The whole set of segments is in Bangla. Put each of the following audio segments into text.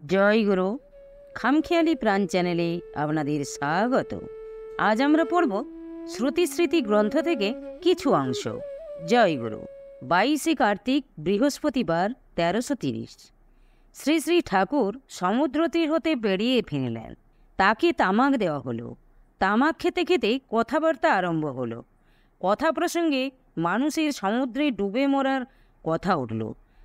জয় গুরু। খামখেয়ালি প্রাণ চ্যানেলে আপনাদের স্বাগত। আজ আমরা পড়ব শ্রুতি স্মৃতি গ্রন্থ থেকে কিছু অংশ। জয় গুরু। 22শে কার্তিক, বৃহস্পতিবার, 1330। শ্রী শ্রী ঠাকুর সমুদ্র তীর হতে বেরিয়ে ফিরলেন। তাকে তামাক দেওয়া হলো। তামাক খেতে খেতে কথাবার্তা আরম্ভ হলো। কথা প্রসঙ্গে মানুষের সমুদ্রে ডুবে মরার কথা উঠল।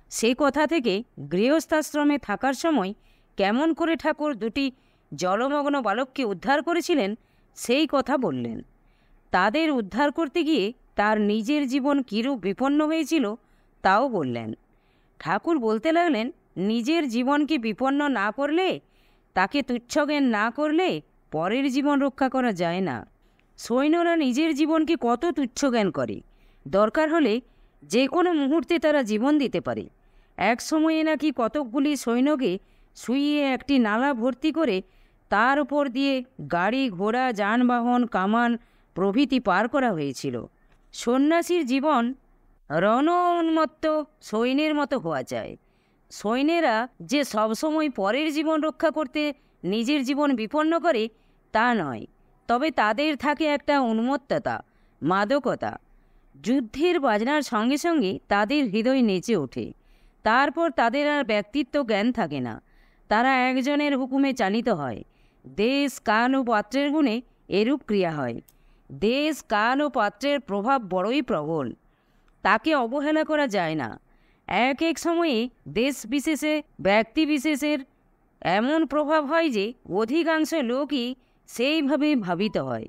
সে কথা থেকে গৃহস্থাশ্রমে থাকার সময় কেমন করে ঠাকুর দুটি জলমগ্ন বালককে উদ্ধার করেছিলেন সেই কথা বললেন। তাদের উদ্ধার করতে গিয়ে তার নিজের জীবন কিরূপ বিপন্ন হয়েছিল তাও বললেন। ঠাকুর বলতে লাগলেন, নিজের জীবনকে বিপন্ন না করলে, তাকে তুচ্ছজ্ঞান না করলে পরের জীবন রক্ষা করা যায় না। সৈন্যরা নিজের জীবনকে কত তুচ্ছজ্ঞান করে। দরকার হলে যে কোনো মুহূর্তে তারা জীবন দিতে পারে। এক সময়ে নাকি কতকগুলি সৈন্যকে শুইয়ে একটি নালা ভর্তি করে তার উপর দিয়ে গাড়ি ঘোড়া যানবাহন কামান প্রভৃতি পার করা হয়েছিল। সন্ন্যাসীর জীবন রণ উন্মত্ত সৈন্যের মতো হওয়া চাই। সৈন্যেরা যে সবসময় পরের জীবন রক্ষা করতে নিজের জীবন বিপন্ন করে তা নয়, তবে তাদের থাকে একটা উন্মত্ততা, মাদকতা। যুদ্ধের বাজনার সঙ্গে সঙ্গে তাদের হৃদয় নেচে ওঠে। তারপর তাদের আর ব্যক্তিত্ব জ্ঞান থাকে না। তারা একজনের হুকুমে চালিত হয়। দেশ কাল ও পাত্রের গুণে এরূপ ক্রিয়া হয়। দেশ কাল ও পাত্রের প্রভাব বড়ই প্রবল, তাকে অবহেলা করা যায় না। এক এক সময়ে দেশ বিশেষে ব্যক্তি বিশেষের এমন প্রভাব হয় যে অধিকাংশ লোকই সেইভাবে ভাবিত হয়।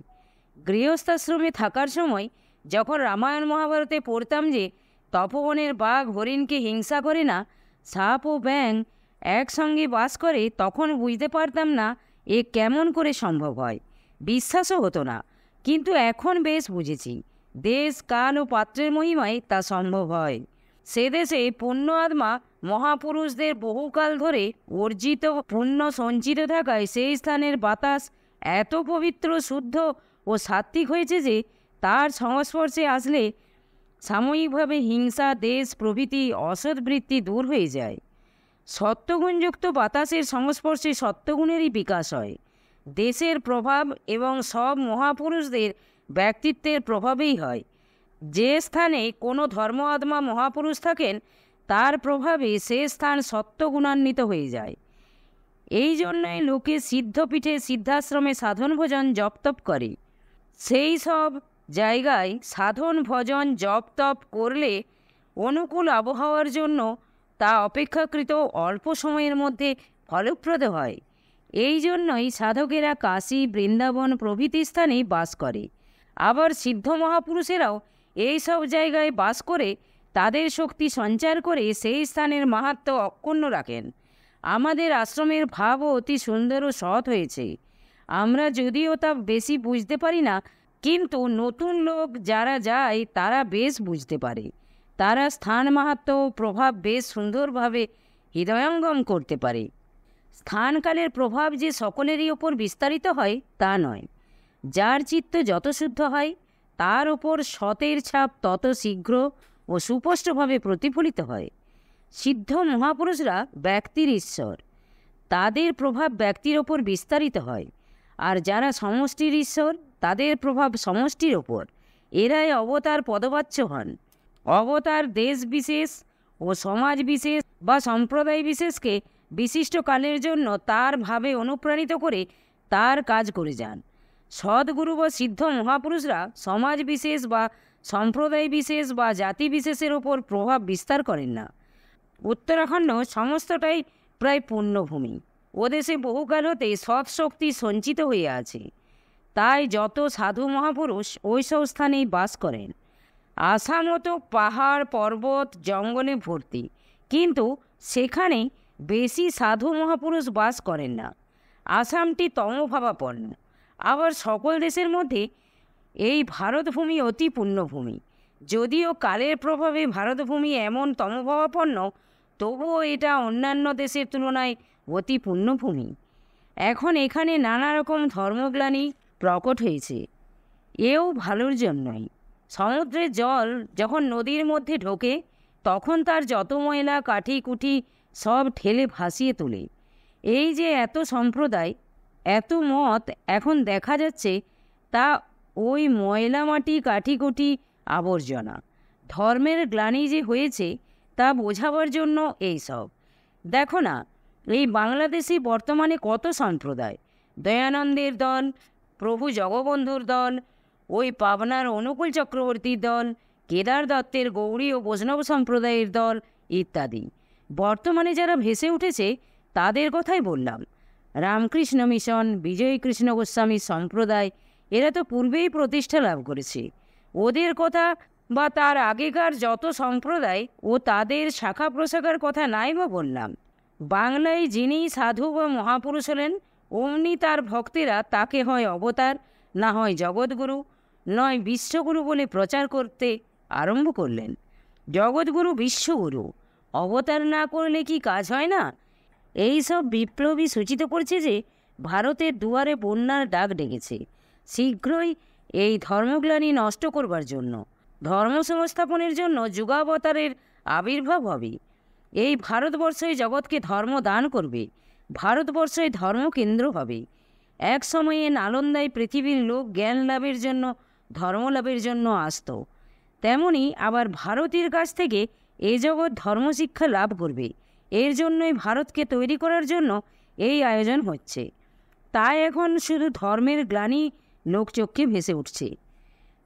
গৃহস্থাশ্রমে থাকার সময় যখন রামায়ণ মহাভারতে পড়তাম যে তপবনের বাঘ হরিণকে হিংসা করে না, সাপ ও ব্যাঙ একসঙ্গে বাস করে, তখন বুঝতে পারতাম না এ কেমন করে সম্ভব হয়। বিশ্বাসও হতো না। কিন্তু এখন বেশ বুঝেছি, দেশ কাল ও পাত্রের মহিমায় তা সম্ভব হয়। সে দেশে পুণ্য আত্মা মহাপুরুষদের বহুকাল ধরে অর্জিত পুণ্য সঞ্চিত থাকায় সেই স্থানের বাতাস এত পবিত্র, শুদ্ধ ও সাত্ত্বিক হয়েছে যে তার সংস্পর্শে আসলে সাময়িকভাবে হিংসা, দেশ প্রভৃতি অসৎ বৃত্তি দূর হয়ে যায়। সত্যগুণযুক্ত বাতাসের সংস্পর্শে সত্যগুণেরই বিকাশ হয়। দেশের প্রভাব এবং সব মহাপুরুষদের ব্যক্তিত্বের প্রভাবেই হয়। যে স্থানে কোনো ধর্ম আত্মা মহাপুরুষ থাকেন তার প্রভাবে সে স্থান সত্যগুণান্বিত হয়ে যায়। এই জন্যই লোকে সিদ্ধপীঠে সিদ্ধাশ্রমে সাধন ভজন জপ তপ করে। সেই সব জায়গায় সাধন ভজন জপ তপ করলে অনুকূল আবহাওয়ার জন্য তা অপেক্ষাকৃত অল্প সময়ের মধ্যে ফলপ্রদ হয়। এই জন্যই সাধকেরা কাশী, বৃন্দাবন প্রভৃতি স্থানে বাস করে। আবার সিদ্ধ মহাপুরুষেরাও এই সব জায়গায় বাস করে তাদের শক্তি সঞ্চার করে সেই স্থানের মাহাত্ম্য অক্ষুণ্ণ রাখেন। আমাদের আশ্রমের ভাবও অতি সুন্দর ও সৎ হয়েছে। আমরা যদিও তা বেশি বুঝতে পারি না, কিন্তু নতুন লোক যারা যায় তারা বেশ বুঝতে পারে। তারা স্থান মাহাত্ম্য ও প্রভাব বেশ সুন্দরভাবে হৃদয়ঙ্গম করতে পারে। স্থানকালের প্রভাব যে সকলেরই ওপর বিস্তারিত হয় তা নয়। যার চিত্ত যত শুদ্ধ হয় তার ওপর সতের ছাপ তত শীঘ্র ও সুস্পষ্টভাবে প্রতিফলিত হয়। সিদ্ধ মহাপুরুষরা ব্যক্তির ঈশ্বর, তাদের প্রভাব ব্যক্তির ওপর বিস্তারিত হয়। আর যারা সমষ্টির ঈশ্বর তাদের প্রভাব সমষ্টির ওপর। এরাই অবতার পদবাচ্য হন। অবতার দেশ বিশেষ ও সমাজ বিশেষ বা সম্প্রদায় বিশেষকে বিশিষ্ট কালের জন্য তার ভাবে অনুপ্রাণিত করে তার কাজ করে যান। সদ্গুরু বা সিদ্ধ মহাপুরুষরা সমাজ বিশেষ বা সম্প্রদায় বিশেষ বা জাতি বিশেষের ওপর প্রভাব বিস্তার করেন না। উত্তরাখণ্ড সমস্তটাই প্রায় পুণ্যভূমি। ওদেশে বহুকাল হতে সৎ শক্তি সঞ্চিত হয়ে আছে। তাই যত সাধু মহাপুরুষ ওই সব স্থানেই বাস করেন। আসাম মতো পাহাড় পর্বত জঙ্গলে ভর্তি, কিন্তু সেখানে বেশি সাধু মহাপুরুষ বাস করেন না। আসামটি তমভাবাপন্ন। আবার সকল দেশের মধ্যে এই ভারতভূমি অতি পুণ্যভূমি। যদিও কালের প্রভাবে ভারতভূমি এমন তমভাবাপন্ন, তবুও এটা অন্যান্য দেশের তুলনায় অতি পুণ্যভূমি। এখন এখানে নানা রকম ধর্মগ্লানি প্রকট হয়েছে, এও ভালোর জন্যই। সমুদ্রের জল যখন নদীর মধ্যে ঢোকে তখন তার যত ময়লা কাঠি কুঠি সব ঠেলে ভাসিয়ে তোলে। এই যে এত সম্প্রদায়, এত মত এখন দেখা যাচ্ছে, তা ওই ময়লা মাটি কাঠিকুটি আবর্জনা। ধর্মের গ্লানি যে হয়েছে তা বোঝাবার জন্য এই সব। দেখো না, এই বাংলাদেশে বর্তমানে কত সম্প্রদায়। দয়ানন্দের দল, প্রভু জগবন্ধুর দল, ওই পাবনার অনুকূল চক্রবর্তীর দল, কেদার দত্তের গৌড়ী ও বৈষ্ণব সম্প্রদায়ের দল ইত্যাদি। বর্তমানে যারা ভেসে উঠেছে তাদের কথাই বললাম। রামকৃষ্ণ মিশন, বিজয় কৃষ্ণ গোস্বামী সম্প্রদায়, এরা তো পূর্বেই প্রতিষ্ঠা লাভ করেছে। ওদের কথা বা তার আগেকার যত সম্প্রদায় ও তাদের শাখা প্রশাখার কথা নাই বা বললাম। বাংলায় যিনি সাধু বা মহাপুরুষ হলেন, অমনি তার ভক্তেরা তাকে হয় অবতার, না হয় জগৎগুরু, নয় বিশ্বগুরু বলে প্রচার করতে আরম্ভ করলেন। জগৎগুরু, বিশ্বগুরু, অবতার না করলে কি কাজ হয় না? এই সব বিপ্লবী সূচিত করছে যে ভারতের দুয়ারে বন্যার ডাক ডেকেছে। শীঘ্রই এই ধর্মগ্লানি নষ্ট করবার জন্য, ধর্ম সংস্থাপনের জন্য যুগাবতারের আবির্ভাব হবে। এই ভারতবর্ষই জগৎকে ধর্ম দান করবে, ভারতবর্ষই ধর্মকেন্দ্র হবে। এক সময়ে নালন্দায় পৃথিবীর লোক জ্ঞান লাভের জন্য, ধর্ম লাভের জন্য আসত, তেমনি আবার ভারতের কাছ থেকে এই জগৎ ধর্মশিক্ষা লাভ করবে। এর জন্যই ভারতকে তৈরি করার জন্য এই আয়োজন হচ্ছে। তাই এখন শুধু ধর্মের গ্লানি লোকচক্ষে ভেসে উঠছে।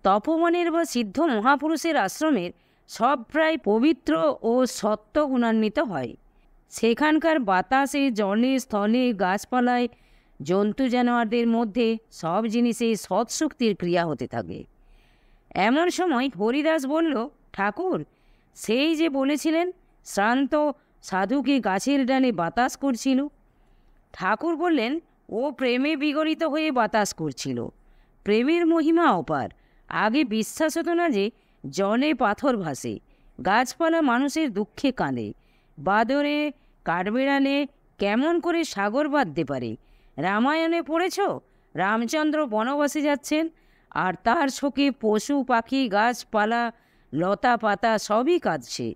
তপবনের বা সিদ্ধ মহাপুরুষের আশ্রমের সব প্রায় পবিত্র ও সত্য গুণান্বিত হয়। সেখানকার বাতাসে, জলে, স্থলে, গাছপালায়, জন্তু জানোয়ারদের মধ্যে সব জিনিসে সৎশক্তির ক্রিয়া হতে থাকে। এমন সময় হরিদাস বলল, ঠাকুর, সেই যে বলেছিলেন শ্রান্ত সাধুকে গাছের ডালে বাতাস করছিল। ঠাকুর বললেন, ও প্রেমে বিগলিত হয়ে বাতাস করছিল। প্রেমের মহিমা অপার। আগে বিশ্বাস হতো না যে জলে পাথর ভাসে, গাছপালা মানুষের দুঃখে কাঁদে, বাদরে কাঠবেড়ালে কেমন করে সাগর বাঁধতে পারে। রামায়ণে পড়েছ, রামচন্দ্র বনবাসে যাচ্ছেন, আর তার শোকে পশু পাখি, গাছপালা, লতা পাতা সবই কাঁদছে।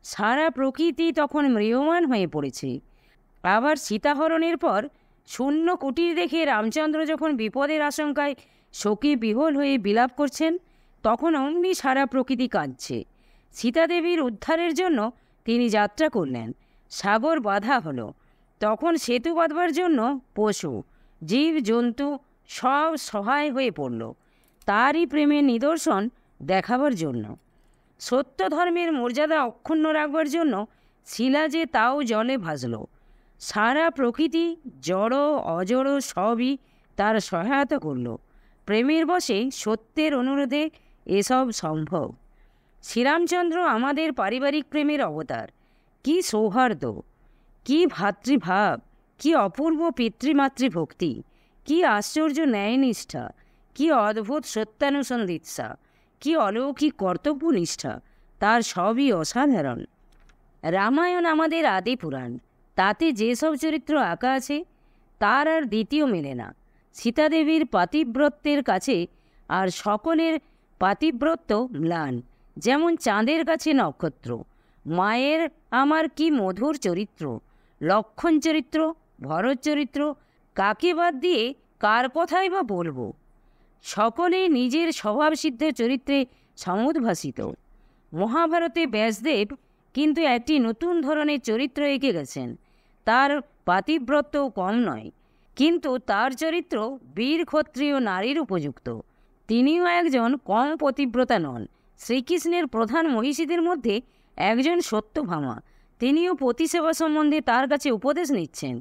সারা প্রকৃতি তখন ম্রিয়মাণ হয়ে পড়েছে। আবার সীতাহরণের পর শূন্য কুটির দেখে রামচন্দ্র যখন বিপদের আশঙ্কায় শোকে বিহ্বল হয়ে বিলাপ করছেন, তখন অমনি সারা প্রকৃতি কাঁদছে। সীতাদেবীর উদ্ধারের জন্য তিনি যাত্রা করলেন, সাগর বাধা হলো। তখন সেতু বাঁধবার জন্য পশু, জীব, জন্তু সব সহায় হয়ে পড়ল তারই প্রেমের নিদর্শন দেখাবার জন্য। সত্য ধর্মের মর্যাদা অক্ষুণ্ণ রাখবার জন্য শিলা যে তাও জলে ভাসল। সারা প্রকৃতি, জড় অজড় সবই তার সহায়তা করল। প্রেমের বশে, সত্যের অনুরোধে এসব সম্ভব। শ্রীরামচন্দ্র আমাদের পারিবারিক প্রেমের অবতার। কি সৌহার্দ্য, কি ভ্রাতৃভাব, কি অপূর্ব পিতৃমাতৃভক্তি, কি আশ্চর্য ন্যায়নিষ্ঠা, কি অদ্ভুত সত্যানুসন্ধিৎসা, কি অলৌকিক কর্তব্যনিষ্ঠা, তার সবই অসাধারণ। রামায়ণ আমাদের আদি পুরাণ। তাতে যেসব চরিত্র আঁকা আছে তার আর দ্বিতীয় মেলে না। সীতাদেবীর পাতিব্রত্যের কাছে আর সকলের পাতিব্রত্য ম্লান, যেমন চাঁদের কাছে নক্ষত্র। মায়ের আমার কি মধুর চরিত্র, লক্ষণ চরিত্র, ভরত চরিত্র, কাকে বাদ দিয়ে কার কথাই বা বলবো। সকলে নিজের স্বভাবসিদ্ধ চরিত্রে সমুদ্ভাসিত। মহাভারতে ব্যাসদেব কিন্তু একটি নতুন ধরনের চরিত্র এঁকে গেছেন। তার পাতিব্রত্যও কম নয়, কিন্তু তার চরিত্র বীর ক্ষত্রিয় নারীর উপযুক্ত। তিনিও একজন কম পতিব্রতা নন। শ্রীকৃষ্ণের প্রধান মহিষীদের মধ্যে একজন সত্যভামা। তিনিও পতিসেবা সম্বন্ধে তার কাছে উপদেশ নিচ্ছেন।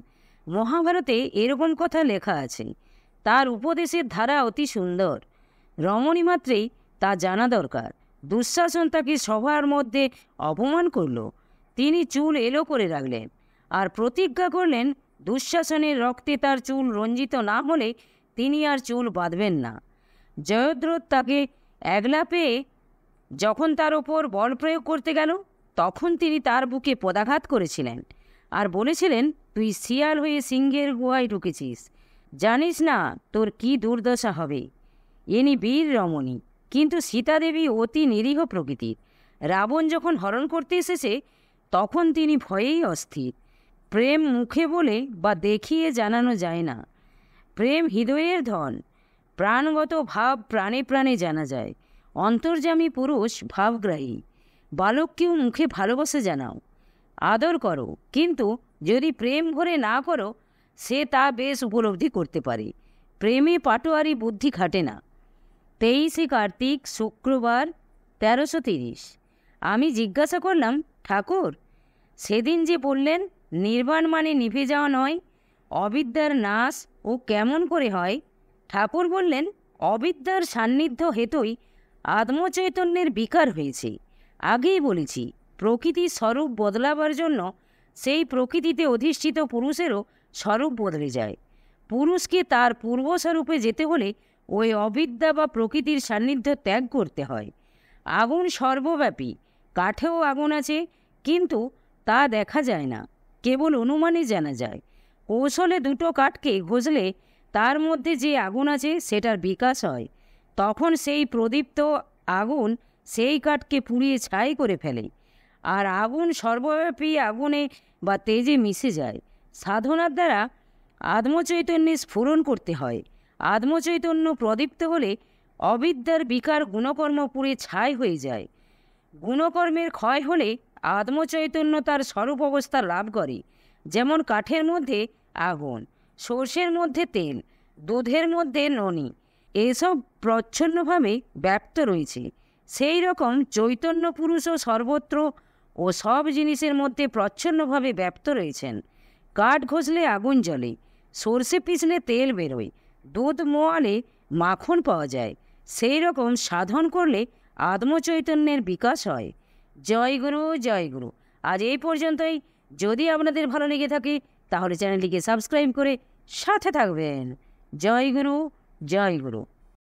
মহাভারতে এরকম কথা লেখা আছে। তার উপদেশের ধারা অতি সুন্দর। রমণী মাত্রেই তা জানা দরকার। দুঃশাসন তাকে সবার মধ্যে অপমান করল। তিনি চুল এলো করে রাখলেন আর প্রতিজ্ঞা করলেন দুঃশাসনের রক্তে তার চুল রঞ্জিত না হলে তিনি আর চুল বাঁধবেন না। জয়দ্রথ তাকে একলা পেয়ে যখন তার ওপর বল প্রয়োগ করতে গেল, তখন তিনি তার বুকে পদাঘাত করেছিলেন আর বলেছিলেন, তুই শিয়াল হয়ে সিংহের গুহায় ঢুকেছিস, জানিস না তোর কি দুর্দশা হবে। ইনি বীর রমণী, কিন্তু সীতাদেবী অতি নিরীহ প্রকৃতির। রাবণ যখন হরণ করতে এসেছে তখন তিনি ভয়েই অস্থির। প্রেম মুখে বলে বা দেখিয়ে জানানো যায় না। প্রেম হৃদয়ের ধন। প্রাণগত ভাব প্রাণে প্রাণে জানা যায়। অন্তর্যামী পুরুষ ভাবগ্রাহী। বালককেও মুখে ভালোবাসা জানাও, আদর করো, কিন্তু যদি প্রেম ভরে না করো, সে তা বেশ উপলব্ধি করতে পারে। প্রেমে পাটোয়ারি বুদ্ধি খাটে না। 23শে কার্তিক, শুক্রবার, 1330। আমি জিজ্ঞাসা করলাম, ঠাকুর, সেদিন যে বললেন নির্বাণ মানে নিভে যাওয়া নয়, অবিদ্যার নাশ ও কেমন করে হয়? ঠাকুর বললেন, অবিদ্যার সান্নিধ্য হেতুই আত্মচৈতন্যের বিকার হয়েছে। আগেই বলেছি, প্রকৃতির স্বরূপ বদলাবার জন্য সেই প্রকৃতিতে অধিষ্ঠিত পুরুষেরও স্বরূপ বদলে যায়। পুরুষকে তার পূর্বস্বরূপে যেতে হলে ওই অবিদ্যা বা প্রকৃতির সান্নিধ্য ত্যাগ করতে হয়। আগুন সর্বব্যাপী। কাঠেও আগুন আছে, কিন্তু তা দেখা যায় না, কেবল অনুমানে জানা যায়। কৌশলে দুটো কাঠকে ঘষলে তার মধ্যে যে আগুন আছে সেটার বিকাশ হয়। তখন সেই প্রদীপ্ত আগুন সেই কাঠকে পুড়িয়ে ছাই করে ফেলে, আর আগুন সর্বব্যাপী আগুনে বা তেজে মিশে যায়। সাধনার দ্বারা আত্মচৈতন্যে স্ফুরণ করতে হয়। আত্মচৈতন্য প্রদীপ্ত হলে অবিদ্যার বিকার গুণকর্ম পুড়ে ছাই হয়ে যায়। গুণকর্মের ক্ষয় হলে আত্মচৈতন্য তার স্বরূপ অবস্থা লাভ করে। যেমন কাঠের মধ্যে আগুন, সর্ষের মধ্যে তেল, দুধের মধ্যে ননি, এসব প্রচ্ছন্নভাবে ব্যাপ্ত রয়েছে। সেই রকম চৈতন্য পুরুষও সর্বত্র ও সব জিনিসের মধ্যে প্রচ্ছন্নভাবে ব্যাপ্ত রয়েছেন। কাঠ ঘষলে আগুন জ্বলে, সর্ষে পিষলে তেল বেরোয়, দুধ মোয়ালে মাখন পাওয়া যায়। সেই রকম সাধন করলে আত্মচৈতন্যের বিকাশ হয়। জয় গুরু, জয় গুরু। আজ এই পর্যন্তই। যদি আপনাদের ভালো লেগে থাকে তাহলে চ্যানেলটিকে সাবস্ক্রাইব করে সাথে থাকবেন। জয় গুরু, জয় গুরু।